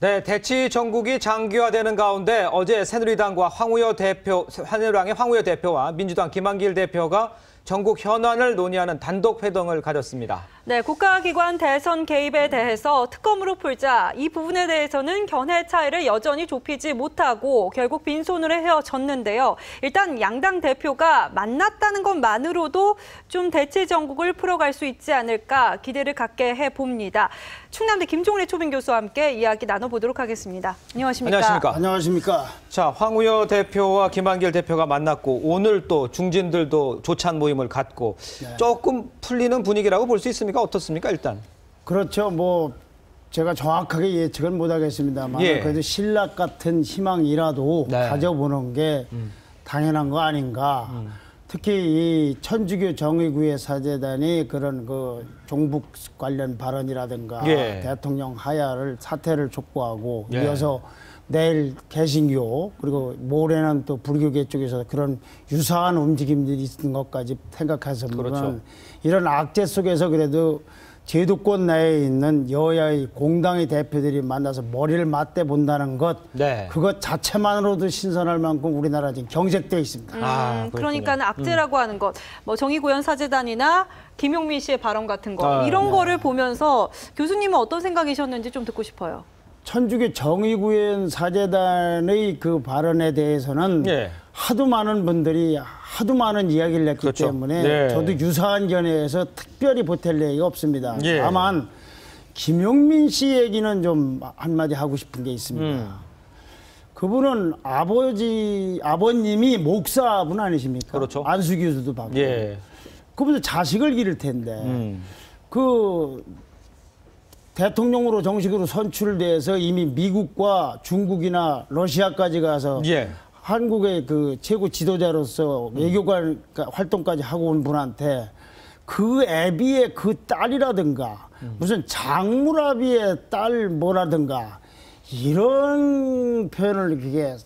네, 대치 전국이 장기화되는 가운데 어제 새누리당의 황우여 대표와 민주당 김한길 대표가 전국 현안을 논의하는 단독 회동을 가졌습니다. 네, 국가기관 대선 개입에 대해서 특검으로 풀자 이 부분에 대해서는 견해 차이를 여전히 좁히지 못하고 결국 빈손으로 헤어졌는데요. 일단 양당 대표가 만났다는 것만으로도 좀 대치 전국을 풀어갈 수 있지 않을까 기대를 갖게 해봅니다. 충남대 김종래 초빙 교수와 함께 이야기 나눠보도록 하겠습니다. 안녕하십니까? 안녕하십니까? 안녕하십니까? 자, 황우여 대표와 김한길 대표가 만났고 오늘 또 중진들도 조찬 모임을 갖고 조금 풀리는 분위기라고 볼 수 있습니까? 어떻습니까? 일단. 그렇죠. 제가 정확하게 예측은 못하겠습니다만 그래도 신락 같은 희망이라도 가져보는 게 당연한 거 아닌가. 특히 이 천주교 정의구의 사제단이 그런 그 종북 관련 발언이라든가 대통령 하야를 사퇴를 촉구하고 이어서 내일 개신교 그리고 모레는 또 불교계 쪽에서 그런 유사한 움직임들이 있는 것까지 생각해서 보면 이런 악재 속에서 그래도 제도권 내에 있는 여야의 공당의 대표들이 만나서 머리를 맞대 본다는 것, 그것 자체만으로도 신선할 만큼 우리나라 지금 경색되어 있습니다. 그러니까 악재라고 하는 것, 정의구현 사제단이나 김용민 씨의 발언 같은 거 이런 거를 보면서 교수님은 어떤 생각이셨는지 좀 듣고 싶어요. 천주교 정의구현 사제단의 그 발언에 대해서는 하도 많은 분들이 하도 많은 이야기를 했기 때문에 저도 유사한 견해에서 특별히 보탤 얘기가 없습니다. 다만 김용민 씨 얘기는 좀 한마디 하고 싶은 게 있습니다. 그분은 아버님이 목사분 아니십니까? 안수교수도 받고. 그분도 자식을 기를 텐데 그 대통령으로 정식으로 선출돼서 이미 미국과 중국이나 러시아까지 가서 한국의 그 최고 지도자로서 외교관 활동까지 하고 온 분한테 그 애비의 그 딸이라든가 무슨 장무라비의 딸 뭐라든가 이런 표현을 그게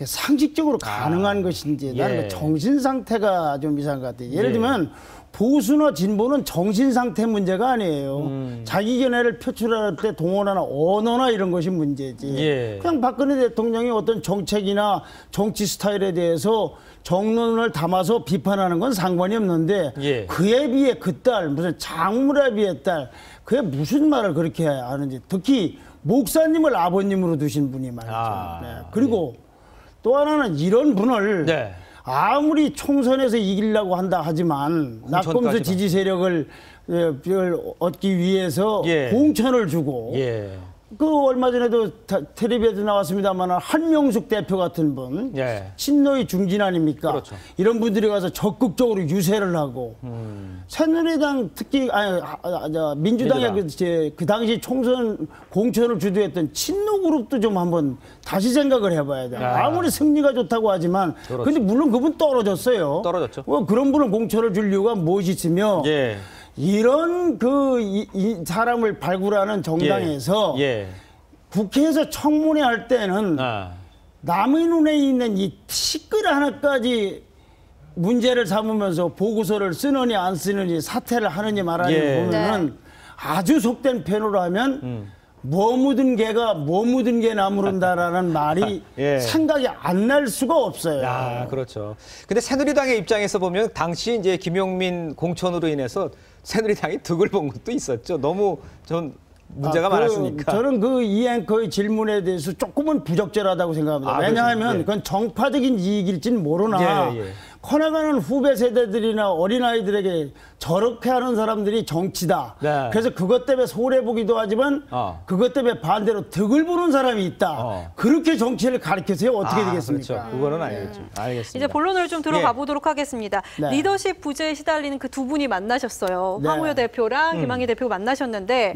상식적으로 가능한 것인지 나는 정신 상태가 좀 이상한 것 같아요. 예를 들면 보수나 진보는 정신 상태 문제가 아니에요. 자기 견해를 표출할 때 동원하는 언어나 이런 것이 문제지. 그냥 박근혜 대통령이 어떤 정책이나 정치 스타일에 대해서 정론을 담아서 비판하는 건 상관이 없는데 그에 비해 그 딸, 무슨 장무라비의 딸, 그게 무슨 말을 그렇게 하는지. 특히 목사님을 아버님으로 두신 분이 말이죠. 그리고 또 하나는 이런 분을 아무리 총선에서 이기려고 한다 하지만 낙검수 지지 세력을 얻기 위해서 공천을 주고 그 얼마 전에도 텔레비에도 나왔습니다만 한명숙 대표 같은 분 친노의 중진 아닙니까? 이런 분들이 가서 적극적으로 유세를 하고 새누리당 특히 민주당의 그 당시 총선 공천을 주도했던 친노 그룹도 좀 한번 다시 생각을 해봐야 돼요. 아무리 승리가 좋다고 하지만 근데 물론 그분 떨어졌어요. 그런 분은 공천을 줄 이유가 무엇이 있으며 이런 이 사람을 발굴하는 정당에서 국회에서 청문회 할 때는 남의 눈에 있는 이 티끌 하나까지 문제를 삼으면서 보고서를 쓰느니 안 쓰느니 사퇴를 하느니 말하니 보면은 아주 속된 표현으로 하면 뭐 묻은 개가 뭐 묻은 개 나무른다라는 말이 생각이 안 날 수가 없어요. 그렇죠. 근데 새누리당의 입장에서 보면 당시 이제 김용민 공천으로 인해서 새누리당이 득을 본 것도 있었죠. 너무 전 문제가 많았으니까. 저는 이 앵커의 질문에 대해서 조금은 부적절하다고 생각합니다. 왜냐하면 그건 정파적인 이익일지는 모르나 커나가는 후배 세대들이나 어린아이들에게 저렇게 하는 사람들이 정치다. 그래서 그것 때문에 손해보기도 하지만 그것 때문에 반대로 득을 보는 사람이 있다. 그렇게 정치를 가르쳐서요. 어떻게 되겠습니까? 그렇죠. 그거는 알겠죠. 알겠습니다. 이제 본론을 좀 들어가 보도록 하겠습니다. 리더십 부재에 시달리는 그 두 분이 만나셨어요. 황우여 대표랑 김한길 대표가 만나셨는데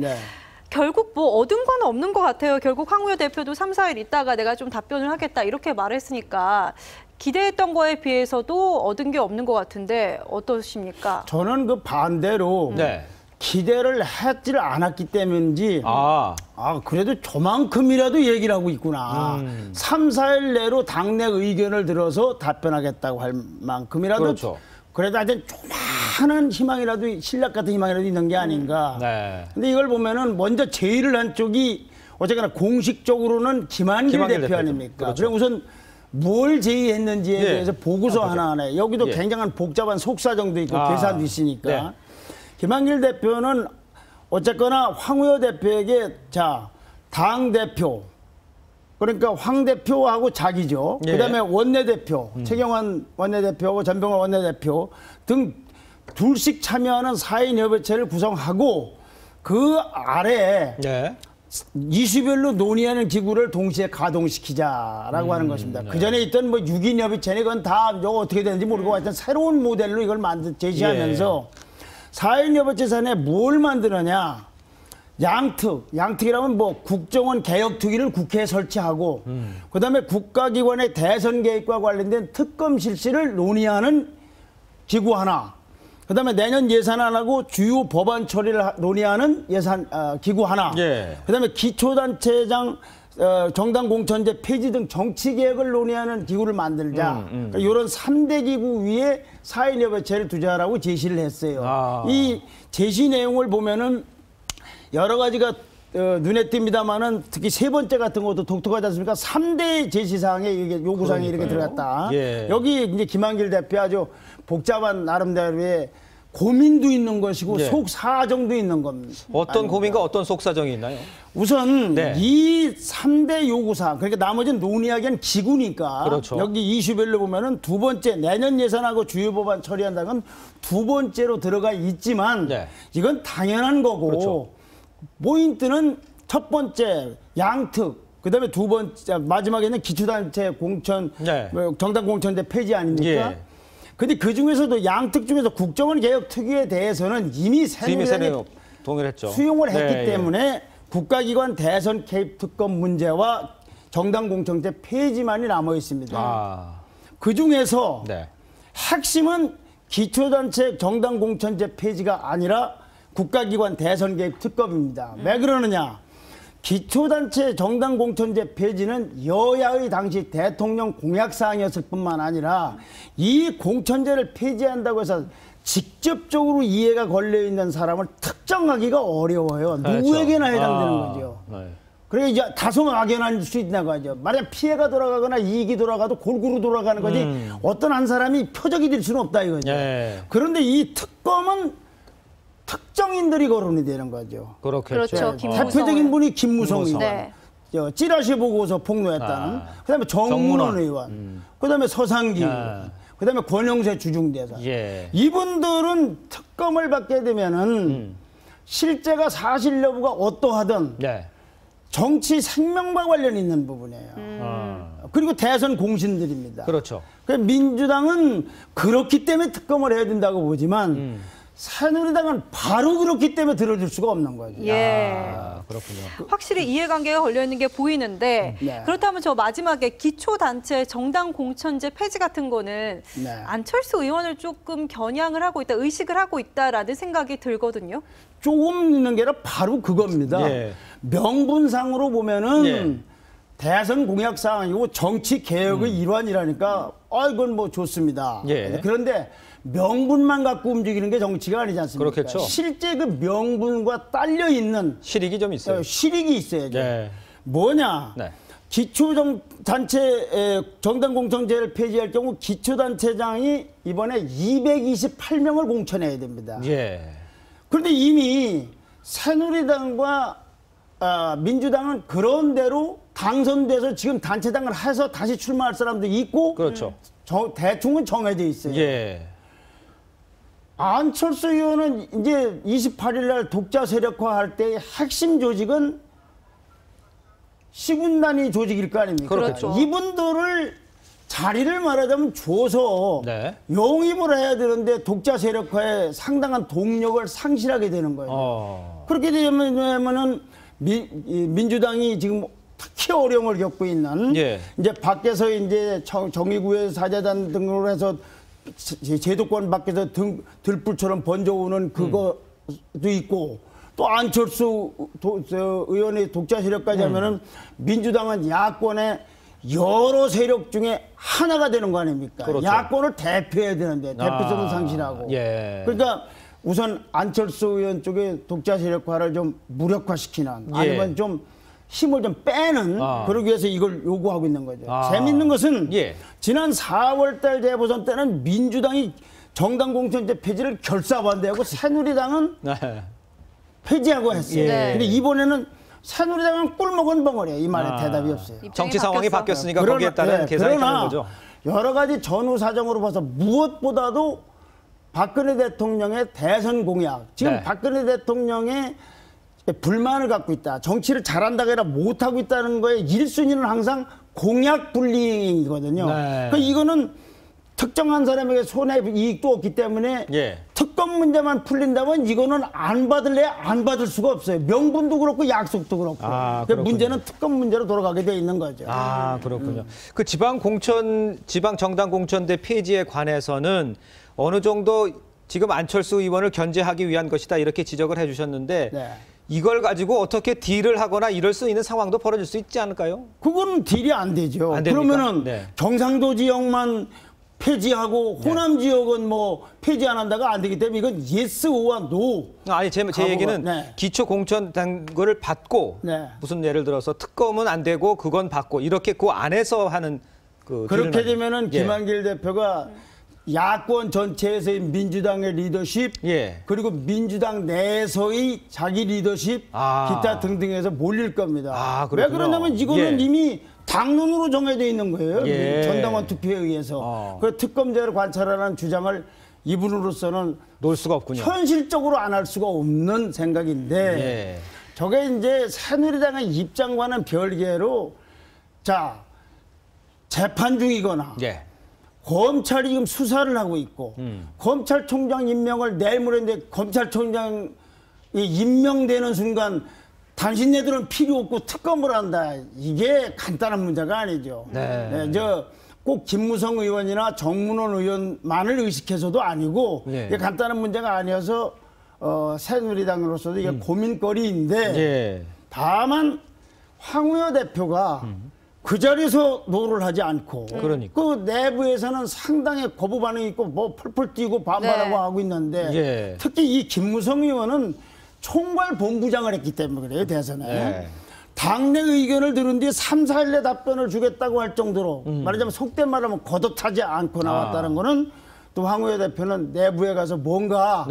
결국 얻은 건 없는 것 같아요. 결국 황우여 대표도 3, 4일 있다가 내가 좀 답변을 하겠다 이렇게 말했으니까 기대했던 거에 비해서도 얻은 게 없는 것 같은데 어떠십니까? 저는 그 반대로 기대를 했지를 않았기 때문인지 그래도 저만큼이라도 얘기를 하고 있구나. 3, 4일 내로 당내 의견을 들어서 답변하겠다고 할 만큼이라도 그래도 아주 조그마한 희망이라도 신락 같은 희망이라도 있는 게 아닌가. 근데 이걸 보면은 먼저 제의를 한 쪽이 어쨌거나 공식적으로는 김한길 대표 아닙니까? 그렇죠. 그럼 우선 뭘 제의했는지에 대해서 보고서 하나하나 여기도 예. 굉장한 복잡한 속사정도 있고 아. 계산도 있으니까 네. 김한길 대표는 어쨌거나 황우여 대표에게 자, 당대표 그러니까 황 대표하고 자기죠. 예. 그다음에 원내대표 최경환 원내대표하고 전병헌 원내대표 등 둘씩 참여하는 4인 협의체를 구성하고 그 아래에 네. 이슈별로 논의하는 기구를 동시에 가동시키자라고 하는 것입니다. 네. 그 전에 있던 뭐 6인 협의체는 그건 다 어떻게 되는지 모르고 하여튼 새로운 모델로 이걸 제시하면서 4인 협의체 산에 뭘 만드느냐. 양특이라면 뭐 국정원 개혁특위를 국회에 설치하고 그다음에 국가기관의 대선 개입과 관련된 특검 실시를 논의하는 기구 하나. 그다음에 내년 예산안하고 주요 법안 처리를 논의하는 기구 하나. 예. 그다음에 기초단체장 정당 공천제 폐지 등 정치 개혁을 논의하는 기구를 만들자. 그러니까 이런 3대 기구 위에 4인 협의체를 두자라고 제시를 했어요. 아. 이 제시 내용을 보면은 여러 가지가 눈에 띕니다만은 특히 세 번째 같은 것도 독특하지 않습니까? 3대 제시사항에 이게 요구사항이 이렇게 들어갔다. 예. 여기 이제 김한길 대표 아주 복잡한 나름대로의 고민도 있는 것이고 예. 속사정도 있는 겁니다. 어떤 고민과 어떤 속사정이 있나요? 우선 네. 이 3대 요구사항 그러니까 나머지는 논의하기엔 기구니까 그렇죠. 여기 이슈별로 보면은 두 번째 내년 예산하고 주요 법안 처리한다는 건 두 번째로 들어가 있지만 네. 이건 당연한 거고 그렇죠. 포인트는 첫 번째 양특 그다음에 두 번째 마지막에는 기초단체 공천 네. 정당 공천제 폐지 아닙니까? 예. 근데 그 중에서도 양특 중에서 국정원 개혁 특위에 대해서는 이미 새누리당이 동의했죠. 수용을 했기 네, 때문에 국가기관 대선 개입 특검 문제와 정당 공천제 폐지만이 남아 있습니다. 아. 그 중에서 네. 핵심은 기초단체 정당 공천제 폐지가 아니라 국가기관 대선 개입 특검입니다. 왜 그러느냐? 기초단체 정당 공천제 폐지는 여야의 당시 대통령 공약사항이었을 뿐만 아니라 이 공천제를 폐지한다고 해서 직접적으로 이해가 걸려있는 사람을 특정하기가 어려워요. 그렇죠. 누구에게나 해당되는 거죠. 네. 그래 이제 다소 막연할 수 있다고 하죠. 만약 피해가 돌아가거나 이익이 돌아가도 골고루 돌아가는 거지 어떤 한 사람이 표적이 될 수는 없다 이거죠. 예. 그런데 이 특검은 특정인들이 거론이 되는 거죠. 그렇죠. 대표적인 분이 김무성 의원. 네. 찌라시 보고서 폭로했다는. 그다음에 정문원 의원. 그다음에 서상기 의원. 그다음에 권영세 주중대사. 예. 이분들은 특검을 받게 되면은 실제가 사실 여부가 어떠하든 네. 정치 생명과 관련 있는 부분이에요. 그리고 대선 공신들입니다. 그렇죠. 민주당은 그렇기 때문에 특검을 해야 된다고 보지만 새누리당은 바로 그렇기 때문에 들어줄 수가 없는 거죠. 예. 아, 그렇군요. 확실히 이해관계가 걸려있는 게 보이는데 네. 그렇다면 저 마지막에 기초단체 정당 공천제 폐지 같은 거는 네. 안철수 의원을 조금 겨냥을 하고 있다, 의식을 하고 있다라는 생각이 들거든요. 조금 있는 게 아니라 바로 그겁니다. 예. 명분상으로 보면은 예. 대선 공약 사항이고 정치 개혁의 일환이라니까 이건 뭐 좋습니다. 예. 그런데 명분만 갖고 움직이는 게 정치가 아니지 않습니까? 그렇겠죠. 실제 그 명분과 딸려 있는 실익이 좀 있어요. 실익이 있어야죠. 네. 뭐냐? 네. 기초단체 정당 공천제를 폐지할 경우 기초단체장이 이번에 228명을 공천해야 됩니다. 예. 그런데 이미 새누리당과 민주당은 그런 대로 당선돼서 지금 단체장을 해서 다시 출마할 사람도 있고 그렇죠. 대충은 정해져 있어요. 예. 안철수 의원은 이제 28일 날 독자 세력화할 때의 핵심 조직은 시군단위 조직일 거 아닙니까? 그렇죠. 이분들을 자리를 말하자면 줘서 네. 영입을 해야 되는데 독자 세력화에 상당한 동력을 상실하게 되는 거예요. 그렇게 되면은 민주당이 지금 특히 어려움을 겪고 있는 예. 이제 밖에서 이제 정의구의 사재단 등으로 해서 제도권 밖에서 들불처럼 번져오는 그것도 있고 또 안철수 의원의 독자 세력까지 하면은 민주당은 야권의 여러 세력 중에 하나가 되는 거 아닙니까? 그렇죠. 야권을 대표해야 되는데 대표성은 상실하고. 예. 그러니까 우선 안철수 의원 쪽에 독자 세력화를 좀 무력화시키는 아니면 좀 힘을 좀 빼는 그러기 위해서 이걸 요구하고 있는 거죠. 재밌는 것은 지난 4월 달 재보선 때는 민주당이 정당 공천제 폐지를 결사반대하고 새누리당은 폐지하고 했어요. 근데 이번에는 새누리당은 꿀먹은 벙어리예요. 이 말에 대답이 없어요. 정치 상황이 바뀌었으니까 거기에 따른 계산이 되는 거죠. 여러 가지 전후 사정으로 봐서 무엇보다도 박근혜 대통령의 대선 공약, 지금 박근혜 대통령의 불만을 갖고 있다. 정치를 잘한다가 아니라 못하고 있다는 거에 1순위는 항상 공약 불이익이거든요. 그러니까 이거는 특정한 사람에게 손해이익도 없기 때문에 특검 문제만 풀린다면 이거는 안 받을래 안 받을 수가 없어요. 명분도 그렇고 약속도 그렇고. 그러니까 문제는 특검 문제로 돌아가게 돼 있는 거죠. 그렇군요. 그 지방 정당 공천대 폐지에 관해서는 어느 정도 지금 안철수 의원을 견제하기 위한 것이다 이렇게 지적을 해주셨는데 이걸 가지고 어떻게 딜을 하거나 이럴 수 있는 상황도 벌어질 수 있지 않을까요? 그건 딜이 안 되죠. 안 됩니까? 그러면은 경상도 지역만 폐지하고 호남 지역은 뭐 폐지 안 한다가 안 되기 때문에 이건 예스와 노. 아니 제 얘기는 기초 공천 단거를 받고 무슨 예를 들어서 특검은 안 되고 그건 받고 이렇게 그 안에서 하는 그렇게 되면은 김한길 대표가 야권 전체에서의 민주당의 리더십 그리고 민주당 내에서의 자기 리더십 기타 등등에서 몰릴 겁니다. 왜 그러냐면 이거는 이미 당론으로 정해져 있는 거예요. 전당원 투표에 의해서. 그 특검제를 관찰하는 주장을 이분으로서는 놓을 수가 없군요. 현실적으로 안 할 수가 없는 생각인데 저게 이제 새누리당의 입장과는 별개로 자 재판 중이거나 검찰이 지금 수사를 하고 있고 검찰총장 임명을 내일 모레인데 검찰총장이 임명되는 순간 당신네들은 필요 없고 특검을 한다. 이게 간단한 문제가 아니죠. 꼭 김무성 의원이나 정문원 의원만을 의식해서도 아니고 이게 간단한 문제가 아니어서 새누리당으로서도 이게 고민거리인데 다만 황우여 대표가 그 자리에서 노를 하지 않고 그 내부에서는 상당히 거부 반응이 있고 뭐 펄펄 뛰고 반발하고 하고 있는데 특히 이 김무성 의원은 총괄 본부장을 했기 때문에 그래요, 대선에. 당내 의견을 들은 뒤에 3, 4일 내 답변을 주겠다고 할 정도로 말하자면 속된 말하면 거듭하지 않고 나왔다는 거는 또 황우여 대표는 내부에 가서 뭔가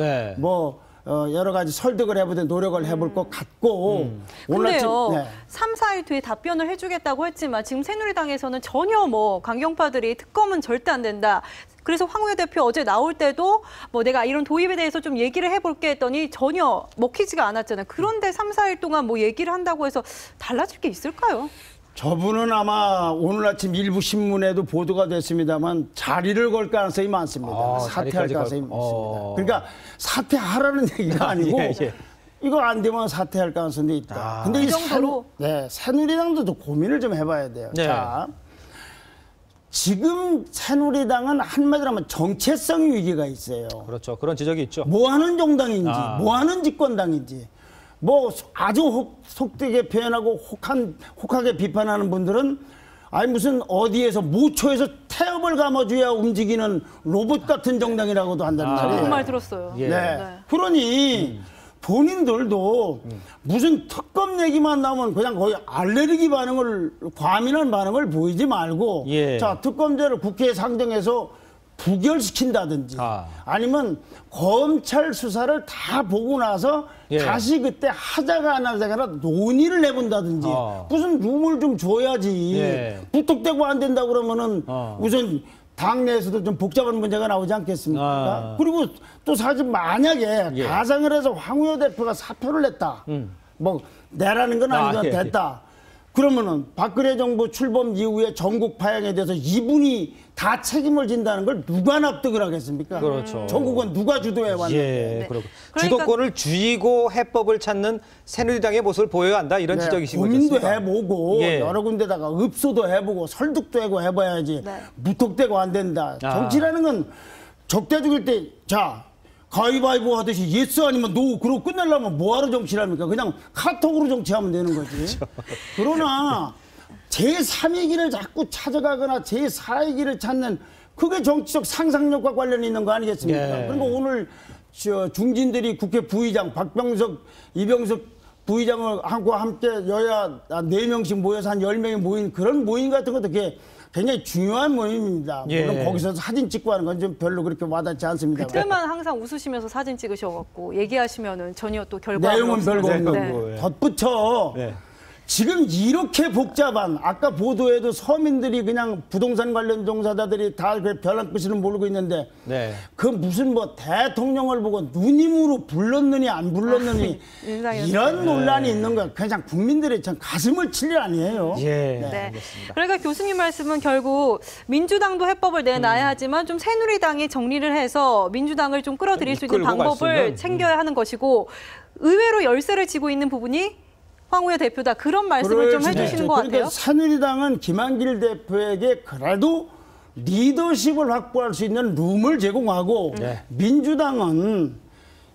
여러 가지 설득을 해보든 노력을 해볼 것 같고. 그런데요. 3, 4일 뒤에 답변을 해주겠다고 했지만 지금 새누리당에서는 전혀 뭐 강경파들이 특검은 절대 안 된다. 그래서 황우여 대표 어제 나올 때도 뭐 내가 이런 도입에 대해서 좀 얘기를 해볼게 했더니 전혀 먹히지가 않았잖아요. 그런데 3, 4일 동안 뭐 얘기를 한다고 해서 달라질 게 있을까요? 저분은 아마 오늘 아침 일부 신문에도 보도가 됐습니다만 자리를 걸 가능성이 많습니다. 사퇴할 가능성이 많습니다. 그러니까 사퇴하라는 얘기가 아니고 이거 안 되면 사퇴할 가능성이 있다. 근데 이 정도로 새누리당도 좀 고민을 좀 해봐야 돼요. 자, 지금 새누리당은 한마디로 하면 정체성 위기가 있어요. 그렇죠. 그런 지적이 있죠. 뭐 하는 정당인지, 뭐 하는 집권당인지. 뭐 아주 속되게 표현하고 혹하게 비판하는 분들은 아니 무슨 어디에서 모초에서 태엽을 감아줘야 움직이는 로봇 같은 정당이라고도 한다는 말이에요. 그 말 들었어요. 그러니 본인들도 무슨 특검 얘기만 나오면 그냥 거의 알레르기 반응을 과민한 반응을 보이지 말고 자 특검제를 국회에 상정해서 부결시킨다든지 아니면 검찰 수사를 다 보고 나서 다시 그때 하자가 안 하자가 논의를 해본다든지 무슨 룸을 좀 줘야지 무턱대고 안 된다 그러면은 우선 당내에서도 좀 복잡한 문제가 나오지 않겠습니까? 그리고 또 사실 만약에 가상을 해서 황우여 대표가 사표를 냈다. 뭐 내라는 건 아니지만 됐다. 그러면은 박근혜 정부 출범 이후에 전국 파행에 대해서 이분이 다 책임을 진다는 걸 누가 납득을 하겠습니까? 그렇죠. 전국은 누가 주도해 왔는데. 그러니까 주도권을 쥐고 해법을 찾는 새누리당의 모습을 보여야 한다 이런 지적이신 거죠. 고민도 해보고 여러 군데다가 읍소도 해보고 설득도 하고 해봐야지 무턱대고 안 된다. 정치라는 건 적대 죽일 때 자 가위바위보 하듯이 예스 아니면 노 그러고 끝내려면 뭐하러 정치를 합니까? 그냥 카톡으로 정치하면 되는 거지. 그렇죠. 그러나 제3의 길을 자꾸 찾아가거나 제4의 길을 찾는 그게 정치적 상상력과 관련이 있는 거 아니겠습니까? 그러니까 오늘 중진들이 국회 부의장 박병석, 이병석 부의장을 하고 함께 여야 4명씩 모여서 한 10명이 모인 그런 모임 같은 것도 굉장히 중요한 모임입니다. 물론 거기서 사진 찍고 하는 건 좀 별로 그렇게 와닿지 않습니다. 그때만 항상 웃으시면서 사진 찍으셔갖고 얘기하시면은 전혀 또 결과가 내용은 별거 없는 네. 덧붙여 지금 이렇게 복잡한 아까 보도에도 서민들이 그냥 부동산 관련 종사자들이 다 벼랑 끝을 모르고 있는데 그 무슨 뭐 대통령을 보고 누님으로 불렀느니 안 불렀느니 이런 논란이 있는 거 그냥 국민들이 참 가슴을 칠 일 아니에요. 그러니까 교수님 말씀은 결국 민주당도 해법을 내놔야 하지만 좀 새누리당이 정리를 해서 민주당을 좀 끌어들일 수 있는 방법을 챙겨야 하는 것이고 의외로 열세를 지고 있는 부분이 황우여 대표다. 그런 말씀을 좀 해주시는 것 같아요. 그러니까 새누리당은 김한길 대표에게 그래도 리더십을 확보할 수 있는 룸을 제공하고 민주당은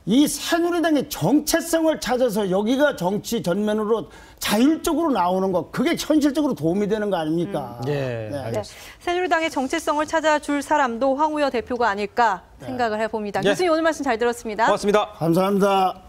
이 새누리당의 정체성을 찾아서 여기가 정치 전면으로 자율적으로 나오는 거 그게 현실적으로 도움이 되는 거 아닙니까? 알겠습니다. 새누리당의 정체성을 찾아줄 사람도 황우여 대표가 아닐까 생각을 해봅니다. 교수님 오늘 말씀 잘 들었습니다. 고맙습니다. 감사합니다.